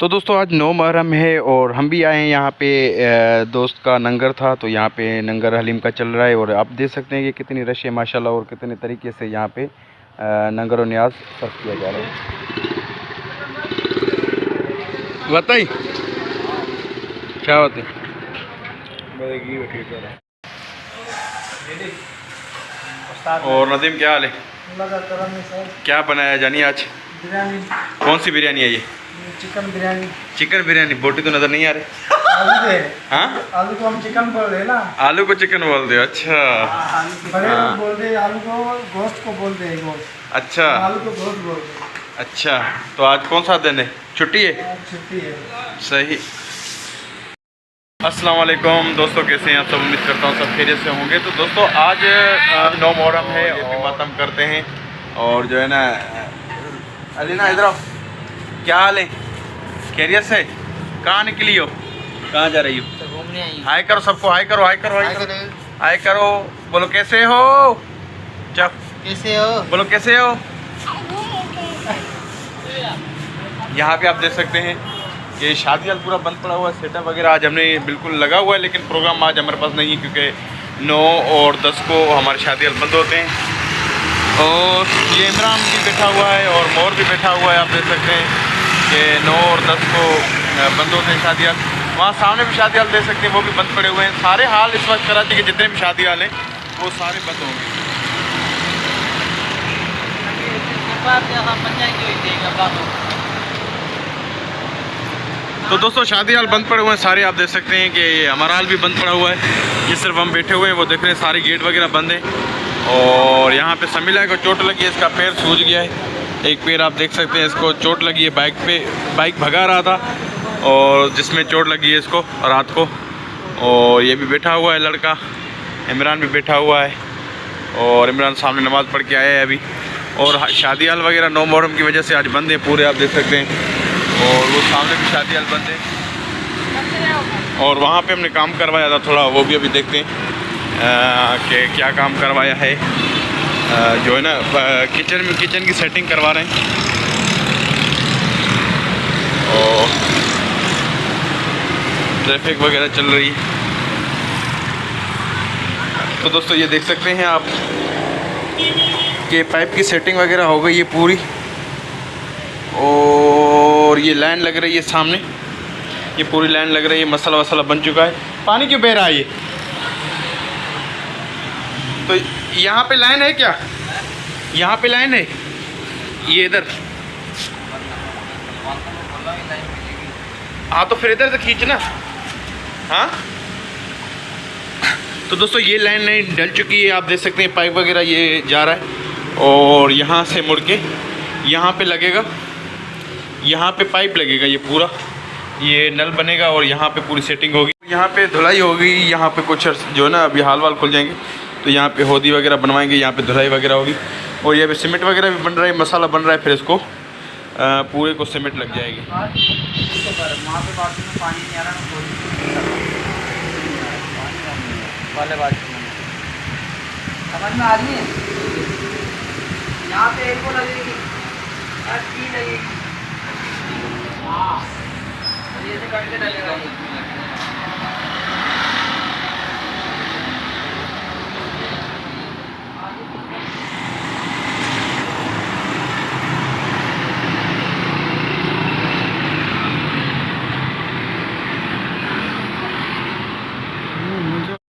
तो दोस्तों आज 9 मुहर्रम है और हम भी आए हैं यहाँ पे। दोस्त का नंगर था तो यहाँ पे नंगर हलीम का चल रहा है और आप देख सकते हैं कि कितनी रश है माशाल्लाह और कितने तरीके से यहाँ पे नंगर और न्याज सर्व किया जा रहा है। बताइए क्या होते और नदीम क्या हाल है? क्या बनाया जानी आज? बिरयानी। कौन सी बिरयानी है ये? चिकन बिरयानी। चिकन बिरयानी। बोटी तो नज़र नहीं आ रही। आलू दे। हाँ, आलू को हम चिकन बोल रहे ना। आलू को चिकन बोल दे। अच्छा बड़े हाँ। लोग बोल दे आलू को गोश्त को बोलते हैं गोश्त। अच्छा आलू को गोश्त बोलते हैं। अच्छा, तो आज कौन सा दिन है? छुट्टी है? आज छुट्टी है। सही। अस्सलाम वालेकुम दोस्तों, कैसे हैं आप सब? उम्मीद करता हूँ सब खैरियत से होंगे। तो दोस्तों आज 9 मुहर्रम है और मातम करते हैं और जो है ना अलीना इधर आओ, क्या हाल है? खैरियत से? कहाँ निकली हो? कहाँ जा रही हो? घूमने आई। हाय करो सबको, हाय करो, हाय करो, हाय करो, हाय करो। बोलो कैसे हो? चल कैसे हो? बोलो कैसे हो? यहाँ पे आप देख सकते हैं ये शादी हाल पूरा बंद पड़ा हुआ है। सेटअप वगैरह आज हमने बिल्कुल लगा हुआ है लेकिन प्रोग्राम आज हमारे पास नहीं है क्योंकि 9 और 10 को हमारे शादी हाल बंद होते हैं। और ये इमरान भी बैठा हुआ है और मोर भी बैठा हुआ है। आप देख सकते हैं कि 9 और 10 को बंद होते हैं शादी हाल। वहाँ सामने भी शादी हाल देख सकते हैं, वो भी बंद पड़े हुए हैं। सारे हाल इस वक्त कराची के जितने भी शादी हाल हैं वो सारे बंद होंगे। तो दोस्तों शादी हाल बंद पड़े हुए हैं सारे। आप देख सकते हैं कि हमारा हाल भी बंद पड़ा हुआ है। ये सिर्फ हम बैठे हुए हैं, वो देख रहे हैं सारे गेट वगैरह बंद हैं। और यहाँ पे समीला को चोट लगी है, इसका पैर सूज गया है। एक पैर आप देख सकते हैं, इसको चोट लगी है। बाइक भगा रहा था और जिसमें चोट लगी है इसको रात को। और ये भी बैठा हुआ है लड़का, इमरान भी बैठा हुआ है और इमरान सामने नमाज़ पढ़ के आया है अभी। और शादी हाल वगैरह 9 मुहर्रम की वजह से आज बंद है पूरे, आप देख सकते हैं। और वो सामने भी शादी हाल बंद है। और वहाँ पे हमने काम करवाया था थोड़ा, वो भी अभी देखते हैं कि क्या काम करवाया है। जो है ना किचन की सेटिंग करवा रहे हैं। और ट्रैफिक वगैरह चल रही है। तो दोस्तों ये देख सकते हैं आप कि पाइप की सेटिंग वगैरह हो गई है पूरी। और ये लाइन लग रही है सामने, ये पूरी लाइन लग रही है। मसाला वसाला बन चुका है। पानी क्यों बह रहा है ये? तो यहाँ पे लाइन है क्या? यहाँ पे लाइन है ये इधर? हाँ तो फिर इधर से खींचना। हाँ तो दोस्तों ये लाइन नहीं डल चुकी है, आप देख सकते हैं पाइप वगैरह ये जा रहा है। और यहाँ से मुड़ के यहाँ पे लगेगा, यहाँ पे पाइप लगेगा, ये पूरा ये नल बनेगा और यहाँ पे पूरी सेटिंग होगी। यहाँ पे धुलाई होगी, यहाँ पे कुछ जो है ना अभी हाल वाल खुल जाएंगे तो यहाँ पे होदी वगैरह बनवाएंगे, यहाँ पे धुलाई वगैरह होगी। और ये अभी सीमेंट वगैरह भी बन रहा है, मसाला बन रहा है, फिर इसको पूरे को सीमेंट लग जाएगी। समझ में आ रही है? यहाँ पे एक को लगेगी, लगेगी। हाँ, ये से करके डलेगा।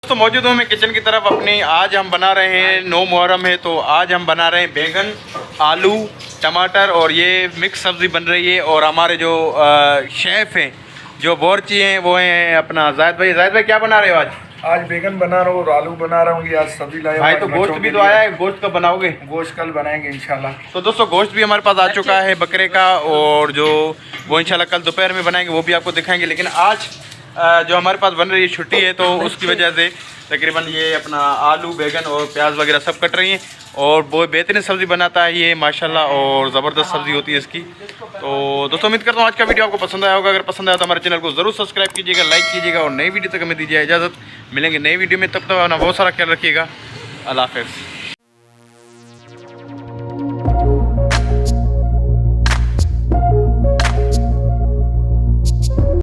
तो मौजूद हूँ मैं किचन की तरफ अपनी। आज हम बना रहे हैं 9 मुहर्रम है तो आज हम बना रहे हैं बैंगन, आलू, टमाटर और ये मिक्स सब्ज़ी बन रही है। और हमारे जो शेफ़ हैं, जो बावर्ची हैं, वो हैं अपना जायद भाई। जायद भाई क्या बना रहे हो आज? आज बैगन बना रहा हूँ और आलू बना रहा हूँ। आज सब्जी लाया भाई तो गोश्त भी तो आया है, गोश्त कब बनाओगे? गोश्त कल बनाएंगे इंशाल्लाह। तो दोस्तों गोश्त भी हमारे पास आ चुका है बकरे का, और जो वो इंशाल्लाह कल दोपहर में बनाएंगे वो भी आपको दिखाएंगे। लेकिन आज जो हमारे पास बन रही है छुट्टी है, तो उसकी वजह से तकरीबन ये अपना आलू बैगन और प्याज वगैरह सब कट रही हैं। और बहुत बेहतरीन सब्ज़ी बनाता है ये माशाल्लाह, और ज़बरदस्त सब्ज़ी होती है इसकी। तो दोस्तों उम्मीद करता हूँ आज का वीडियो आपको पसंद आया होगा। अगर पसंद आया तो हमारे चैनल को ज़रूर सब्सक्राइब कीजिएगा, लाइक कीजिएगा, और नई वीडियो तक हमें दीजिए इजाज़त। मिलेंगे नई वीडियो में, तब तक अपना बहुत सारा ख्याल रखिएगा। अल्लाह हाफ़िज़।